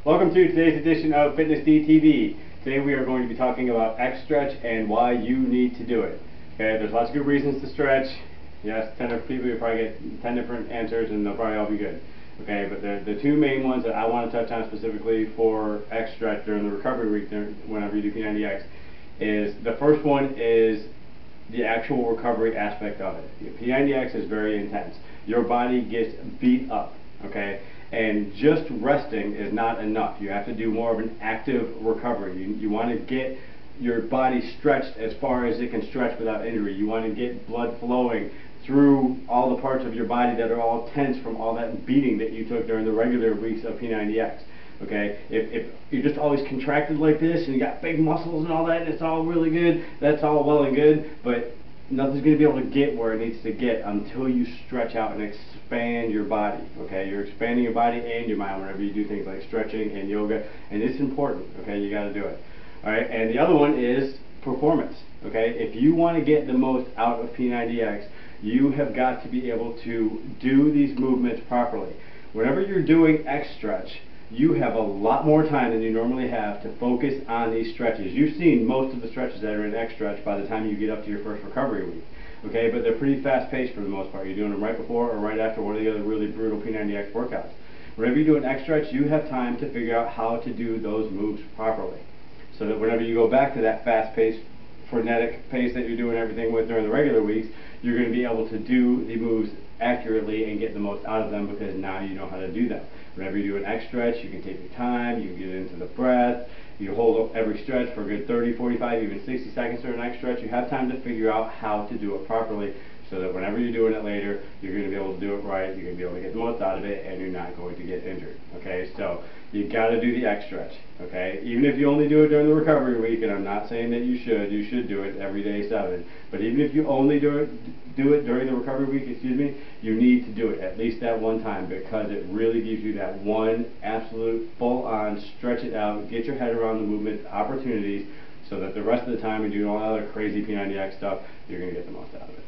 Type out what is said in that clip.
Welcome to today's edition of Fitness DTV. Today we are going to be talking about X stretch and why you need to do it. Okay, there's lots of good reasons to stretch. Yes, 10 different people, you probably get 10 different answers and they'll probably all be good. Okay, but the two main ones that I want to touch on specifically for X stretch during the recovery week, whenever you do P90X, is the first one is the actual recovery aspect of it. P90X is very intense. Your body gets beat up, okay? And just resting is not enough. You have to do more of an active recovery. You want to get your body stretched as far as it can stretch without injury. You want to get blood flowing through all the parts of your body that are all tense from all that beating that you took during the regular weeks of P90X. Okay, if you're just always contracted like this and you got big muscles and all that, and it's all really good, that's all well and good, but nothing's going to be able to get where it needs to get until you stretch out and expand your body. Okay, you're expanding your body and your mind whenever you do things like stretching and yoga, and it's important. Okay, you got to do it. All right, and the other one is performance. Okay, if you want to get the most out of P90X, you have got to be able to do these movements properly. Whenever you're doing X stretch, you have a lot more time than you normally have to focus on these stretches. You've seen most of the stretches that are in X stretch by the time you get up to your first recovery week. Okay, but they're pretty fast paced for the most part. You're doing them right before or right after one of the other really brutal P90X workouts. Whenever you do an X stretch, you have time to figure out how to do those moves properly. So that whenever you go back to that fast paced, frenetic pace that you're doing everything with during the regular weeks, you're going to be able to do the moves accurately and get the most out of them because now you know how to do them. Whenever you do an X stretch, you can take your time, you can get into the breath, you hold up every stretch for a good 30, 45, even 60 seconds during an X stretch. You have time to figure out how to do it properly so that whenever you're doing it later, you're going to be able to do it right, you're going to be able to get the most out of it, and you're not going to get injured. Okay, so you got to do the X stretch. Okay, even if you only do it during the recovery week, and I'm not saying that you should do it every day 7. But even if you only do it during the recovery week, you need to do it at least that one time because it really gives you that one absolute full-on stretch it out, get your head around the movement opportunities, so that the rest of the time you're doing all that other crazy P90X stuff, you're going to get the most out of it.